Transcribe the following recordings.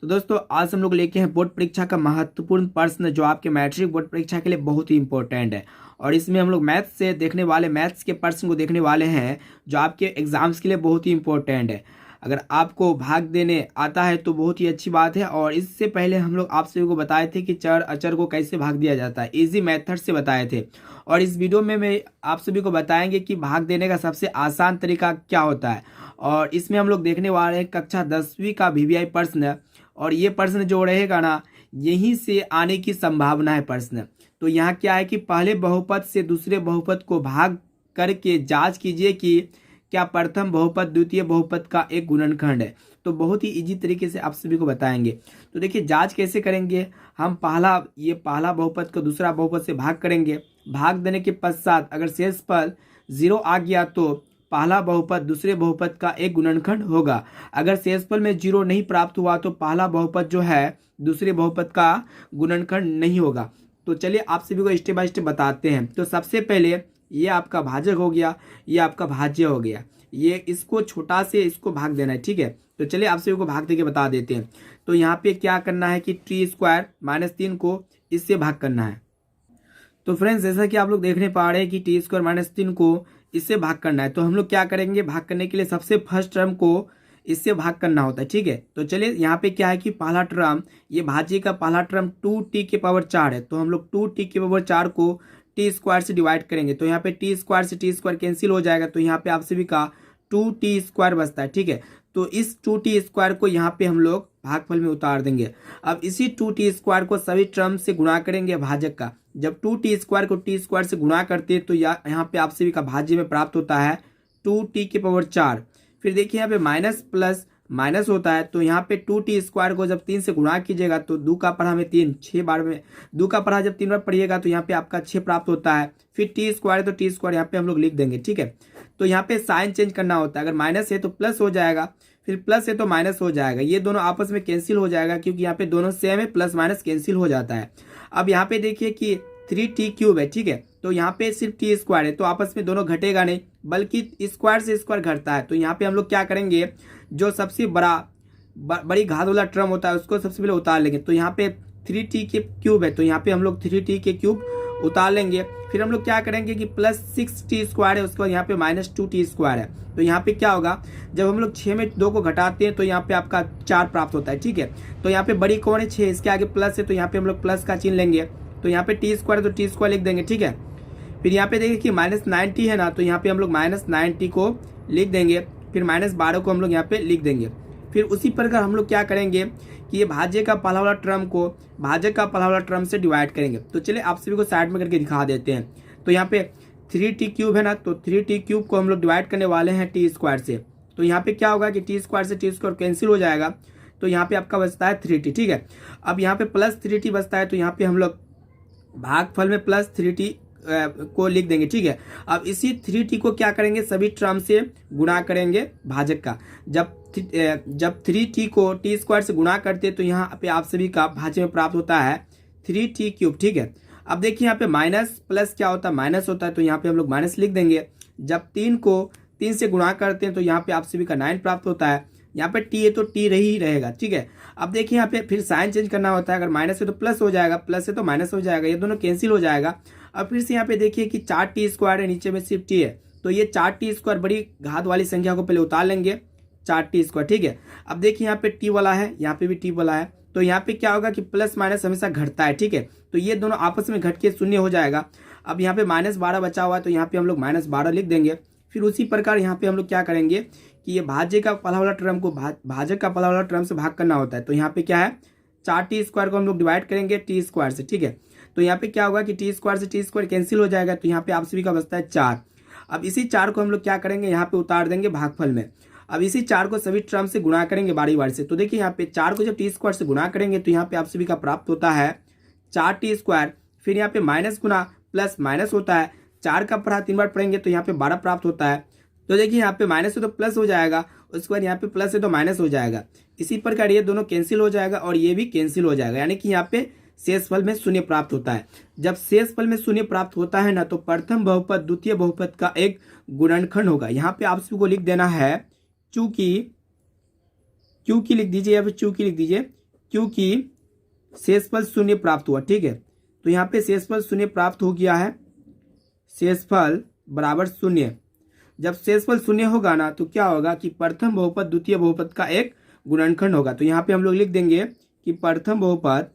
तो दोस्तों आज हम लोग लेके हैं बोर्ड परीक्षा का महत्वपूर्ण प्रश्न जो आपके मैट्रिक बोर्ड परीक्षा के लिए बहुत ही इंपॉर्टेंट है। और इसमें हम लोग मैथ्स के प्रश्न को देखने वाले हैं जो आपके एग्जाम्स के लिए बहुत ही इंपॉर्टेंट है। अगर आपको भाग देने आता है तो बहुत ही अच्छी बात है। और इससे पहले हम लोग आप सभी को बताए थे कि चर अचर को कैसे भाग दिया जाता है, इजी मेथड से बताए थे। और इस वीडियो में मैं आप सभी को बताएंगे कि भाग देने का सबसे आसान तरीका क्या होता है। और इसमें हम लोग देखने वाले हैं कक्षा 10वीं का वीवीआई प्रश्न। और ये प्रश्न जो रहेगा ना, यहीं से आने की संभावना है प्रश्न। तो यहाँ क्या है कि पहले बहुपद से दूसरे बहुपद को भाग करके जांच कीजिए कि क्या प्रथम बहुपद द्वितीय बहुपद का एक गुणनखंड है। तो बहुत ही इजी तरीके से आप सभी को बताएंगे। तो देखिए जांच कैसे करेंगे। हम पहला बहुपद को दूसरा बहुपद से भाग करेंगे। भाग देने के पश्चात अगर शेषफल 0 आ गया तो पहला बहुपद दूसरे बहुपद का एक गुणनखंड होगा। अगर शेषफल में 0 नहीं प्राप्त हुआ तो पहला बहुपद जो है दूसरे बहुपद का गुणनखंड नहीं होगा। तो चलिए आप सभी को स्टेप बाय स्टेप बताते हैं। तो सबसे पहले ये आपका भाजक हो गया, ये आपका भाज्य हो गया। ये इसको छोटा से इसको भाग देना है, ठीक है। तो चलिए आप सभी को भाग दे के बता देते हैं। तो यहाँ पे क्या करना है कि t² -3 को इससे भाग करना है। तो फ्रेंड्स जैसा कि आप लोग देखने पा रहे हैं कि t² -3 को इससे भाग करना है। तो हम लोग क्या करेंगे, भाग करने के लिए सबसे फर्स्ट टर्म को इससे भाग करना होता है, ठीक है। तो चलिए यहाँ पे क्या है कि पहला टर्म, ये भाज्य का पहला टर्म 2t⁴ है। तो हम लोग 2t⁴ को t² से डिवाइड करेंगे। तो यहाँ पे t² से t² कैंसिल हो जाएगा। तो यहाँ पे आप सभी का 2t² बचता है, ठीक है। तो इस 2t² को यहाँ पे हम लोग भागफल में उतार देंगे। अब इसी 2t² को सभी टर्म से गुणा करेंगे भाजक का। जब 2t² को t² से गुणा करते हैं तो यहाँ पे आप सभी का भाज्य में प्राप्त होता है 2t⁴। फिर देखिए यहाँ पे माइनस प्लस माइनस होता है। तो यहाँ पे 2t² को जब 3 से गुणा कीजिएगा तो 2 का पढ़ा में 3 6 बार में 2 का पढ़ा जब 3 बार पढ़िएगा तो यहाँ पे आपका 6 प्राप्त होता है। फिर t² है तो t² यहाँ पे हम लोग लिख देंगे, ठीक है। तो यहाँ पे साइन चेंज करना होता है। अगर माइनस है तो प्लस हो जाएगा, फिर प्लस है तो माइनस हो जाएगा। ये दोनों आपस में कैंसिल हो जाएगा क्योंकि यहाँ पे दोनों सेम है, प्लस माइनस कैंसिल हो जाता है। अब यहाँ पे देखिए कि 3t³ है, ठीक है। तो यहाँ पे सिर्फ t² है तो आपस में दोनों घटेगा नहीं, बल्कि स्क्वायर से स्क्वायर घटता है। तो यहाँ पे हम लोग क्या करेंगे, जो सबसे बड़ी घात वाला टर्म होता है उसको सबसे पहले उतार लेंगे। तो यहाँ पे 3t³ है तो यहाँ पे हम लोग 3t³ उतार लेंगे। फिर हम लोग क्या करेंगे कि +6t² है, उसके बाद यहाँ पे -2t² है। तो यहाँ पे क्या होगा, जब हम लोग 6 में 2 को घटाते हैं तो यहाँ पे आपका 4 प्राप्त होता है, ठीक है। तो यहाँ पे बड़ी कौन है 6, इसके आगे प्लस है तो यहाँ पे हम लोग प्लस का चिन्ह लेंगे। तो यहाँ पे t² है तो t² लिख देंगे, ठीक है। फिर यहाँ पे देखिए कि -90 है ना, तो यहाँ पे हम लोग -90 को लिख देंगे। फिर -12 को हम लोग यहाँ पे लिख देंगे। फिर उसी प्रकार हम लोग क्या करेंगे कि ये भाज्य का पहला वाला टर्म को भाजक का पहला वाला टर्म से डिवाइड करेंगे। तो चलिए आप सभी को साइड में करके दिखा देते हैं। तो यहाँ पे 3t³ है ना, तो 3t³ को हम लोग डिवाइड करने वाले हैं t² से। तो यहाँ पे क्या होगा कि t² से t² कैंसिल हो जाएगा। तो यहाँ पे आपका बचता है 3t, ठीक है। अब यहाँ पे +3t बचता है तो यहाँ पे हम लोग भागफल में +3t को लिख देंगे, ठीक है। अब इसी 3t को क्या करेंगे, सभी टर्म से गुणा करेंगे भाजक का। जब 3t को t² से गुणा करते तो यहाँ पे आप सभी का भाज्य में प्राप्त होता है 3t³, ठीक है। अब देखिए यहाँ पे माइनस प्लस क्या होता है, माइनस होता है। तो यहाँ पे हम लोग माइनस लिख देंगे। जब 3 को 3 से गुणा करते हैं तो यहाँ पे आप सभी का 9 प्राप्त होता है। यहाँ पे t है तो t ही रहेगा, ठीक है। अब देखिए यहाँ पे फिर साइन चेंज करना होता है। अगर माइनस है तो प्लस हो जाएगा, प्लस है तो माइनस हो जाएगा, ये दोनों कैंसिल हो जाएगा। अब फिर से यहाँ पे देखिए कि 4t² है, नीचे में सिर्फ t है। तो ये 4t² बड़ी घात वाली संख्या को पहले उतार लेंगे, 4t², ठीक है। अब देखिए यहाँ पे t वाला है, यहाँ पे भी t वाला है। तो यहाँ पे क्या होगा कि प्लस माइनस हमेशा घटता है, ठीक है। तो ये दोनों आपस में घट के शून्य हो जाएगा। अब यहाँ पे -12 बचा हुआ है तो यहाँ पे हम लोग -12 लिख देंगे। फिर उसी प्रकार यहाँ पे हम लोग क्या करेंगे कि ये भाज्य का पहला वाला टर्म को भाजक का पहला वाला टर्म से भाग करना होता है। तो यहाँ पे क्या है, 4t² को हम लोग डिवाइड करेंगे t² से, ठीक है। तो यहाँ पे क्या होगा कि t² से t² कैंसिल हो जाएगा। तो यहाँ पे आप सभी का बचता है 4। अब इसी 4 को हम लोग क्या करेंगे, यहाँ पे उतार देंगे भागफल में। अब इसी 4 को सभी टर्म से गुणा करेंगे बारी बारी से। तो देखिए यहाँ पे 4 को जब t² से गुणा करेंगे तो यहाँ पे आप सभी का प्राप्त होता है 4t²। फिर यहाँ पे माइनस गुना प्लस माइनस होता है। 4 का पढ़ा 3 बार पढ़ेंगे तो यहाँ पे 12 प्राप्त होता है। तो देखिए यहाँ पे माइनस है तो प्लस हो जाएगा, उसके बाद यहाँ पे प्लस है तो माइनस हो जाएगा। इसी प्रकार ये दोनों कैंसिल हो जाएगा और ये भी कैंसिल हो जाएगा, यानी कि यहाँ पे शेषफल में शून्य प्राप्त होता है। जब शेषफल में शून्य प्राप्त होता है ना, तो प्रथम बहुपद द्वितीय बहुपद का एक गुणनखंड होगा। यहाँ पे आप सभी को लिख देना है चूंकि लिख दीजिए या फिर चूंकि लिख दीजिए। क्योंकि शेषफल शून्य प्राप्त हुआ। ठीक है, तो यहाँ पे शेषफल शून्य प्राप्त हो गया है, शेषफल बराबर शून्य। जब शेषफल शून्य होगा ना तो क्या होगा कि प्रथम बहुपद द्वितीय बहुपद का एक गुणनखंड होगा। तो यहाँ पे हम लोग लिख देंगे कि प्रथम बहुपद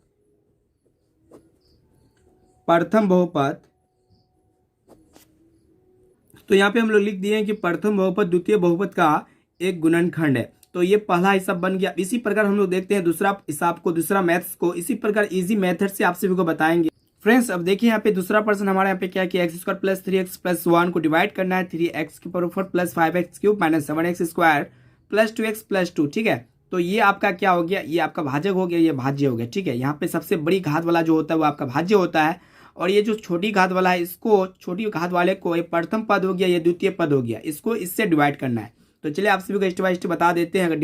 तो यहाँ पे हम लोग लिख दिए हैं कि प्रथम बहुपद द्वितीय बहुपद का एक गुणनखंड है। तो ये पहला हिसाब बन गया। इसी प्रकार हम लोग देखते हैं दूसरा हिसाब को, दूसरा मैथ्स को इसी प्रकार इजी मेथड से आप सभी को बताएंगे। फ्रेंड्स अब देखिए यहाँ पे दूसरा प्रश्न हमारे यहाँ पे क्या किया, x square plus 3x plus 1 को डिवाइड करना है 3x की power 4 plus 5x cube minus 7x square plus 2x plus 2। ठीक है, तो ये आपका क्या हो गया, ये आपका भाजक हो गया, ये भाज्य हो गया। ठीक है, यहाँ पे सबसे बड़ी घात वाला जो होता है वो आपका भाज्य होता है, और ये जो छोटी घात वाला है इसको, छोटी घात वाले को, ये प्रथम पद हो गया, ये द्वितीय पद हो गया, इसको इससे डिवाइड करना है। तो चलिए आप सभी को स्टेप बाय स्टेप बता देते हैं। अगर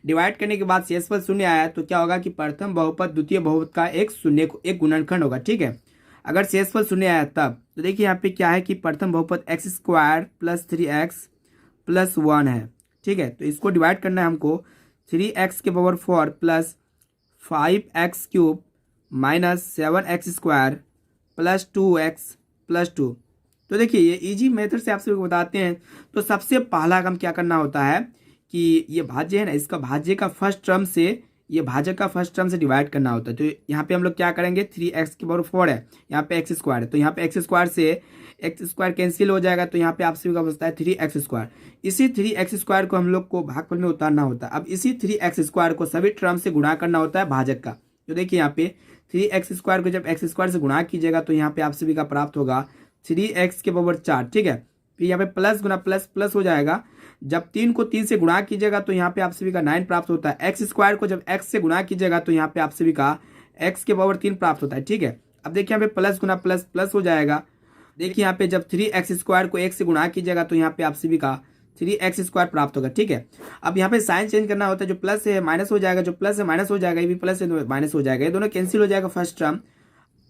डिवाइड करने के बाद शेषफल शून्य आया तो क्या होगा कि प्रथम बहुपद द्वितीय बहुपद का एक गुणनखंड होगा। ठीक है, अगर शेषफल शून्य आया तब तो देखिए यहाँ पे क्या है कि प्रथम बहुपद x square plus 3x plus 1 है। ठीक है, तो इसको डिवाइड करना है हमको 3x के power 4 plus 5x cube minus 7x square plus 2x plus 2। तो देखिए ये इजी मेथड से आप सभी को बताते हैं। तो सबसे पहला काम क्या करना होता है कि ये भाज्य है ना, इसका भाज्य का फर्स्ट टर्म से, ये भाजक का फर्स्ट टर्म से डिवाइड करना होता है। तो यहाँ पे हम लोग क्या करेंगे, 3x की पावर 4 है, यहाँ पे x स्क्वायर है, तो यहाँ पे एक्स स्क्वायर से एक्स स्क्वायर कैंसिल हो जाएगा, तो यहाँ पे आप सभी का बचता है 3x स्क्वायर। इसी 3x स्क्वायर को हम लोग को भागफल में उतारना होता है। अब इसी 3x स्क्वायर को सभी टर्म से गुणा करना होता है भाजक का। तो देखिए यहाँ पे 3x स्क्वायर को जब x स्क्वायर से गुणा कीजिएगा तो यहाँ पे आप सभी का प्राप्त होगा 3x के पावर 4। ठीक है, फिर यहाँ पे प्लस गुना प्लस प्लस हो जाएगा। जब 3 को 3 से गुणा कीजिएगा तो यहाँ पे आप सभी का 9 प्राप्त होता है। एक्स स्क्वायर को जब x से गुणा कीजिएगा तो यहाँ पे आप सभी का x के पावर 3 प्राप्त होता है। ठीक है, अब देखिए यहाँ पे प्लस गुना प्लस प्लस हो जाएगा। देखिए यहाँ पे जब 3x स्क्वायर को 1 से गुणा कीजिएगा तो यहाँ पे आप सभी का 3x स्क्वायर प्राप्त होगा। ठीक है, अब यहाँ पे साइन चेंज करना होता है, जो प्लस है माइनस हो जाएगा, जो प्लस है माइनस हो जाएगा, ये भी प्लस है माइनस हो जाएगा, ये दोनों कैंसिल हो जाएगा फर्स्ट टर्म।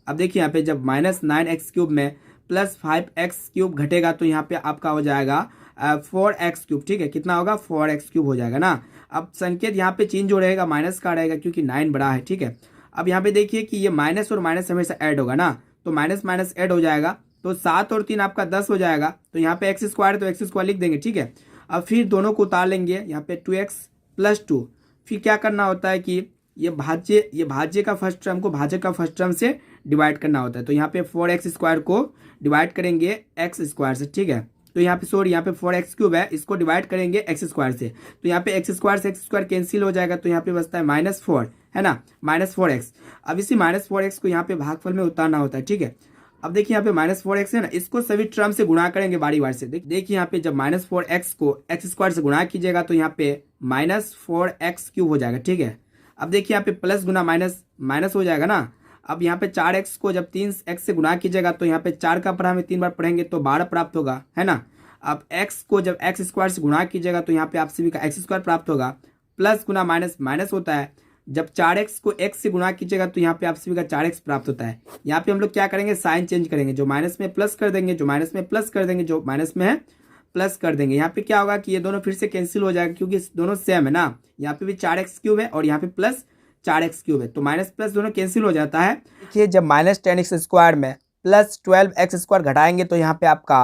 अब देखिए यहाँ पे जब माइनस 9x क्यूब में प्लस 5x क्यूब घटेगा तो यहाँ पे आपका हो जाएगा 4x क्यूब। ठीक है, कितना होगा, 4x क्यूब हो जाएगा ना। अब संकेत यहाँ पे चेंज हो रहेगा, माइनस का रहेगा क्योंकि 9 बड़ा है। ठीक है, अब यहाँ पे देखिए कि ये माइनस और माइनस हमेशा ऐड होगा ना, तो माइनस माइनस ऐड हो जाएगा, तो 7 और 3 आपका 10 हो जाएगा। तो यहाँ पे एक्स स्क्वायर है तो एक्स स्क्वायर लिख देंगे। ठीक है, अब फिर दोनों को उतार लेंगे, यहाँ पे 2x प्लस 2। फिर क्या करना होता है कि ये भाज्य का फर्स्ट टर्म को भाजक का फर्स्ट टर्म से डिवाइड करना होता है। तो यहाँ पे 4x स्क्वायर को डिवाइड करेंगे x स्क्वायर से। ठीक है, तो यहाँ पे यहाँ पे 4x क्यूब है, इसको डिवाइड करेंगे x स्क्वायर से, तो यहाँ पे x स्क्वायर से x स्क्वायर कैंसिल हो जाएगा, तो यहाँ पे बचता है -4 है ना, -4x। अब इसी -4x को यहाँ पे भागफल में उतारना होता है। ठीक है, अब देखिए यहाँ पे -4x है ना, इसको सभी टर्म से गुणा करेंगे बारी बारी से। देखिए यहाँ पे जब -4x को x स्क्वायर से गुणा कीजिएगा तो यहाँ पे -4x क्यूब हो जाएगा। ठीक है, अब देखिए यहाँ पे प्लस गुना माइनस माइनस हो जाएगा ना। अब यहाँ पे 4x को जब 3x से गुणा कीजिएगा तो यहाँ पे 4 का पढ़ा में 3 बार पढ़ेंगे तो 12 प्राप्त होगा, है ना। अब x को जब x स्क्वायर से गुणा कीजिएगा तो यहाँ पे आप सभी का x स्क्वायर प्राप्त होगा। प्लस गुना माइनस माइनस होता है, जब 4x को x से गुणा कीजिएगा तो यहाँ पे आप सभी का 4x प्राप्त होता है। यहाँ पे हम लोग क्या करेंगे, साइन चेंज करेंगे, जो माइनस में प्लस कर देंगे, जो माइनस में प्लस कर देंगे, जो माइनस में है प्लस कर देंगे। यहाँ पे क्या होगा कि ये दोनों फिर से कैंसिल हो जाएगा क्योंकि दोनों सेम है ना। यहाँ पे भी 4x क्यूब है और यहाँ पे प्लस 4x क्यूब है, तो माइनस प्लस दोनों कैंसिल हो जाता है। देखिए जब -10x स्क्वायर में प्लस 12x स्क्वायर घटाएंगे तो यहाँ पे आपका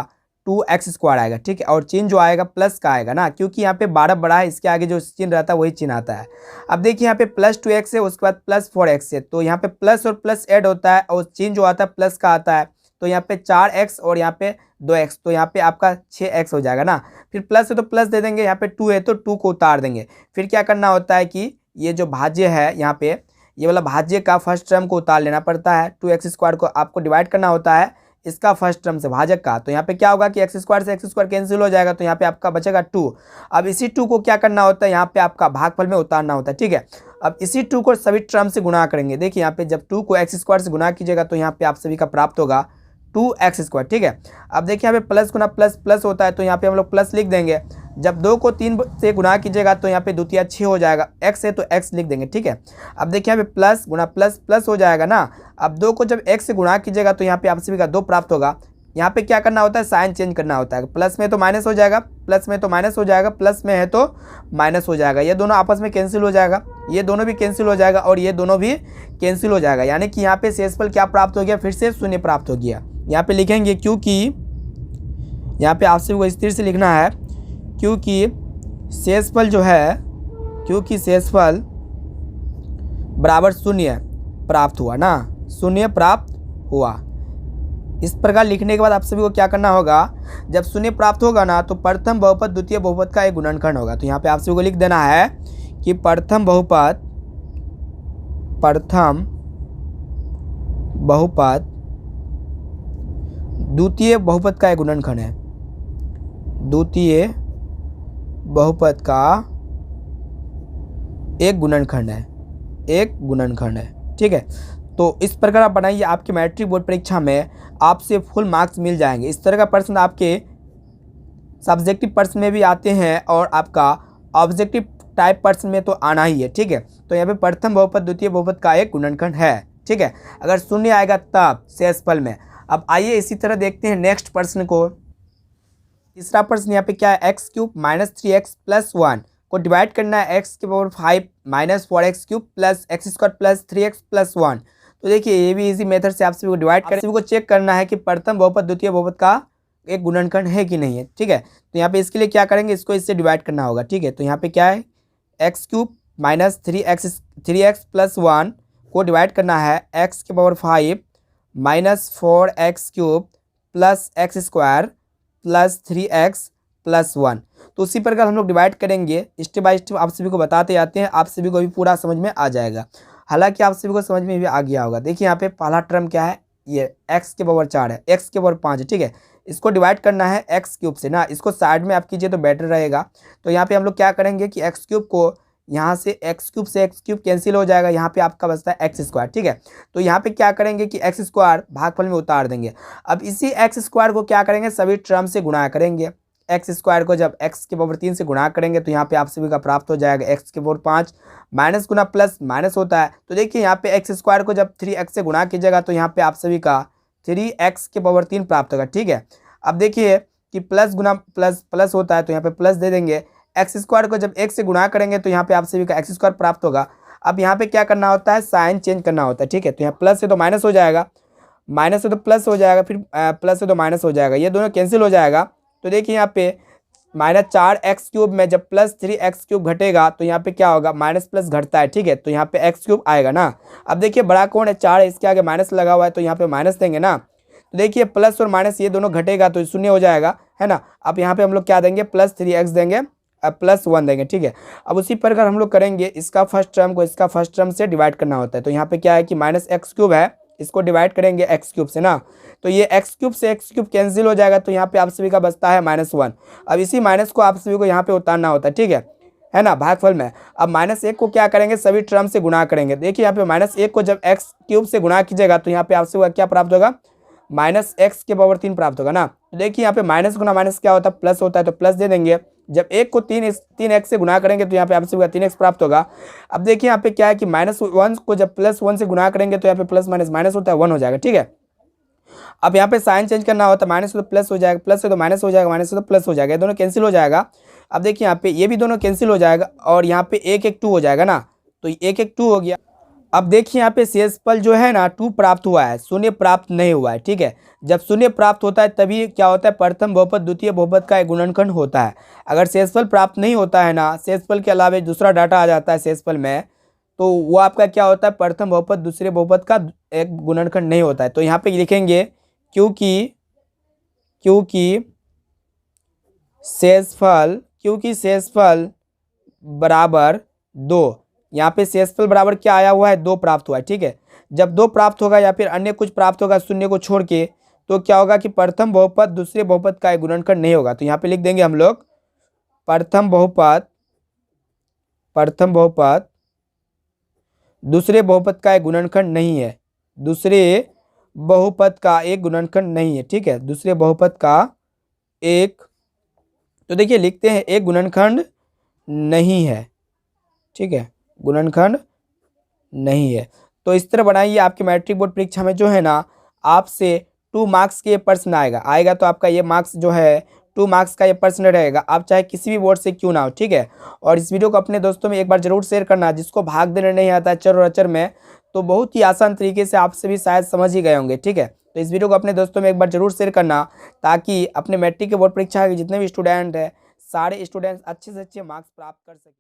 2x स्क्वायर आएगा। ठीक है, और चिन्ह जो आएगा प्लस का आएगा ना, क्योंकि यहाँ पे 12 बड़ा है, इसके आगे जो चिन्ह रहता है वही चिन्ह आता है। अब देखिए यहाँ पे प्लस 2x है, उसके बाद प्लस 4x है, तो यहाँ पे प्लस और प्लस ऐड होता है और चिन्ह जो आता है प्लस का आता है। तो यहाँ पे 4x और यहाँ पे 2x, तो यहाँ पे आपका 6x हो जाएगा ना। फिर प्लस है तो प्लस दे देंगे, यहाँ पे 2 है तो 2 को उतार देंगे। फिर क्या करना होता है कि ये जो भाज्य है, यहाँ पे ये वाला भाज्य का फर्स्ट टर्म को उतार लेना पड़ता है। 2x स्क्वायर को आपको डिवाइड करना होता है इसका फर्स्ट टर्म से भाजक का, तो यहाँ पे क्या होगा कि x स्क्वायर से x स्क्वायर कैंसिल हो जाएगा, तो यहाँ पे आपका बचेगा 2। अब इसी 2 को क्या करना होता है, यहाँ पे आपका भागफल में उतारना होता है। ठीक है, अब इसी 2 को सभी टर्म से गुणा करेंगे। देखिए यहाँ पे जब 2 को x स्क्वायर से गुणा कीजिएगा तो यहाँ पे आप सभी का प्राप्त होगा 2x स्क्वायर। ठीक है, अब देखिए यहाँ पे प्लस गुना प्लस प्लस होता है, तो यहाँ पे हम लोग प्लस लिख देंगे। जब 2 को 3 से गुणा कीजिएगा तो यहाँ पे द्वितीय 6 हो जाएगा, x है तो x लिख देंगे। ठीक है, अब देखिए यहाँ पे प्लस गुना प्लस प्लस हो जाएगा ना। अब 2 को जब x से गुणा कीजिएगा तो यहाँ पे आप सभी का 2 प्राप्त होगा। यहाँ पे क्या करना होता है, साइन चेंज करना होता है, प्लस में तो माइनस हो जाएगा, प्लस में तो माइनस हो जाएगा, प्लस में है तो माइनस हो जाएगा, ये दोनों आपस में कैंसिल हो जाएगा, ये दोनों भी कैंसिल हो जाएगा और ये दोनों भी कैंसिल हो जाएगा। यानी कि यहाँ पे शेषफल क्या प्राप्त हो गया, फिर से शून्य प्राप्त हो गया। यहाँ पे लिखेंगे क्योंकि यहाँ पे आपसे वो स्थिर से लिखना है, क्योंकि शेषफल जो है, क्योंकि शेषफल बराबर शून्य प्राप्त हुआ ना, शून्य प्राप्त हुआ। इस प्रकार लिखने के बाद आप सभी को क्या करना होगा, जब शून्य प्राप्त होगा ना तो प्रथम बहुपद द्वितीय बहुपद का एक गुणनखंड होगा। तो यहाँ पे आप सभी को लिख देना है कि प्रथम बहुपद द्वितीय बहुपद का एक गुणनखंड है, द्वितीय बहुपद का एक गुणनखंड है, एक गुणनखंड है। ठीक है, तो इस प्रकार आप बनाइए, आपके मैट्रिक बोर्ड परीक्षा में आपसे फुल मार्क्स मिल जाएंगे। इस तरह का प्रश्न आपके सब्जेक्टिव प्रश्न में भी आते हैं और आपका ऑब्जेक्टिव टाइप प्रश्न में तो आना ही है। ठीक है, तो यहाँ पे प्रथम बहुपद द्वितीय बहुपद का एक गुणनखंड है। ठीक है, अगर शून्य आएगा तब शेषफल में। अब आइए इसी तरह देखते हैं नेक्स्ट प्रश्न को। तीसरा प्रश्न यहाँ पे क्या है, x cube minus 3x plus 1 को डिवाइड करना है एक्स के power 5 minus 4x cube plus x square plus 3x plus 1। तो देखिए ये भी इजी मेथड से आप सभी को डिवाइड कर, सभी को चेक करना है कि प्रथम बहुपद द्वितीय बहुपद का एक गुणनखंड है कि नहीं है। ठीक है, तो यहाँ पे इसके लिए क्या करेंगे, इसको इससे डिवाइड करना होगा। ठीक है, तो यहाँ पे क्या है, x cube minus 3x plus 1 को डिवाइड करना है एक्स के power 5 minus 4x cube plus x square plus 3x plus 1। तो उसी प्रकार हम लोग डिवाइड करेंगे, स्टेप बाय स्टेप आप सभी को बताते जाते हैं, आप सभी को भी पूरा समझ में आ जाएगा। हालांकि आप सभी को समझ में भी आ गया होगा। देखिए यहाँ पे पहला टर्म क्या है, ये x के पावर 4 है, x के पावर 5 है। ठीक है, इसको डिवाइड करना है एक्स क्यूब से ना, इसको साइड में आप कीजिए तो बेटर रहेगा। तो यहाँ पे हम लोग क्या करेंगे कि एक्स क्यूब को यहाँ से एक्स क्यूब कैंसिल हो जाएगा, यहाँ पे आपका बचता है एक्स स्क्वायर। ठीक है, तो यहाँ पे क्या करेंगे कि एक्स स्क्वायर भागफल में उतार देंगे। अब इसी एक्स स्क्वायर को क्या करेंगे, सभी टर्म से गुणा करेंगे। एक्स स्क्वायर को जब एक्स के पावर 3 से गुणा करेंगे तो यहाँ पे आप सभी का प्राप्त हो जाएगा एक्स के पावर 5 माइनस गुना प्लस माइनस होता है। तो देखिए यहाँ पे एक्स स्क्वायर को जब 3x से गुणा कीजिएगा तो यहाँ पे आप सभी का 3x के पावर 3 प्राप्त होगा। ठीक है, अब देखिए कि प्लस गुना प्लस प्लस होता है तो यहाँ पे प्लस दे देंगे। एक्स स्क्वायर को जब 1 से गुणा करेंगे तो यहाँ पे आप सभी का एक्स स्क्वायर प्राप्त होगा। अब यहाँ पे क्या करना होता है, साइन चेंज करना होता है। ठीक है, तो यहाँ प्लस से तो माइनस हो जाएगा, माइनस से तो प्लस हो जाएगा, फिर प्लस से तो माइनस हो जाएगा, ये दोनों कैंसिल हो जाएगा। तो देखिए यहाँ पे माइनस 4x क्यूब में जब प्लस 3x क्यूब घटेगा तो यहाँ पे क्या होगा, माइनस प्लस घटता है। ठीक है, तो यहाँ पे x क्यूब आएगा ना। अब देखिए बड़ा कौन है, 4 है, इसके आगे माइनस लगा हुआ है तो यहाँ पे माइनस देंगे ना। तो देखिए प्लस और माइनस ये दोनों घटेगा तो शून्य हो जाएगा, है ना। अब यहाँ पे हम लोग क्या देंगे, प्लस 3x देंगे, प्लस 1 देंगे। ठीक है, अब उसी प्रकार हम लोग करेंगे, इसका फर्स्ट टर्म को इसका फर्स्ट टर्म से डिवाइड करना होता है। तो यहाँ पे क्या है कि माइनस एक्स क्यूब है, इसको डिवाइड करेंगे एक्स क्यूब से ना, तो ये एक्स क्यूब से एक्स क्यूब कैंसिल हो जाएगा तो यहाँ पे आप सभी का बचता है -1। अब इसी माइनस को आप सभी को यहाँ पे उतारना होता है। ठीक है ना, भागफल में। अब -1 को क्या करेंगे, सभी टर्म से गुणा करेंगे। देखिए यहाँ पे -1 को जब एक्स क्यूब से गुणा कीजिएगा तो यहाँ पे आप सभी का क्या प्राप्त होगा, -x के पावर 3 प्राप्त होगा ना। तो देखिए यहाँ पे माइनस गुना माइनस क्या होता है, प्लस होता है, तो प्लस दे देंगे। जब 1 को 3x से गुणा करेंगे तो यहाँ पे आप सभी का 3x प्राप्त होगा। अब देखिए यहाँ पे क्या है कि -1 को जब +1 से गुणा करेंगे तो यहाँ पे प्लस माइनस माइनस होता है, 1 हो जाएगा। ठीक है, अब यहाँ पे साइन चेंज करना होता है, माइनस से तो प्लस हो जाएगा, प्लस से तो माइनस हो जाएगा, माइनस से तो प्लस हो जाएगा, ये दोनों कैंसिल हो जाएगा। अब देखिए यहाँ पे ये भी दोनों कैंसिल हो जाएगा और यहाँ पे 1 1 2 हो जाएगा ना, तो 1 1 2 हो गया। अब देखिए यहाँ पे शेषफल जो है ना 2 प्राप्त हुआ है, शून्य प्राप्त नहीं हुआ है। ठीक है, जब शून्य प्राप्त होता है तभी क्या होता है, प्रथम बहुपद द्वितीय बहुपद का एक गुणनखंड होता है। अगर शेषफल प्राप्त नहीं होता है ना, शेषफल के अलावा दूसरा डाटा आ जाता है शेषफल में, तो वो आपका क्या होता है, प्रथम बहुपद दूसरे बहुपद का एक गुणनखंड नहीं होता है। तो यहाँ पे लिखेंगे क्योंकि शेषफल बराबर 2। यहाँ पे शेषफल बराबर क्या आया हुआ है, 2 प्राप्त हुआ है। ठीक है, जब 2 प्राप्त होगा या फिर अन्य कुछ प्राप्त होगा शून्य को छोड़ के, तो क्या होगा कि प्रथम बहुपद दूसरे बहुपद का एक गुणनखंड नहीं होगा। तो यहाँ पे लिख देंगे हम लोग प्रथम बहुपद दूसरे बहुपद का एक गुणनखंड नहीं है, दूसरे बहुपद का एक गुणनखंड नहीं है। ठीक है, दूसरे बहुपद का एक, तो देखिए लिखते हैं एक गुणनखंड नहीं है। ठीक है, गुणनखंड नहीं है। तो इस तरह बनाइए, आपके मैट्रिक बोर्ड परीक्षा में जो है ना आपसे 2 मार्क्स के प्रश्न आएगा तो आपका ये मार्क्स जो है 2 मार्क्स का ये प्रश्न रहेगा, आप चाहे किसी भी बोर्ड से क्यों ना हो, ठीक है। और इस वीडियो को अपने दोस्तों में एक बार जरूर शेयर करना, जिसको भाग देने नहीं आता है चर और अचर में, तो बहुत ही आसान तरीके से आपसे भी शायद समझ ही गए होंगे, ठीक है। तो इस वीडियो को अपने दोस्तों में एक बार जरूर शेयर करना, ताकि अपने मैट्रिक के बोर्ड परीक्षा के जितने भी स्टूडेंट हैं, सारे स्टूडेंट्स अच्छे से अच्छे मार्क्स प्राप्त कर सकें।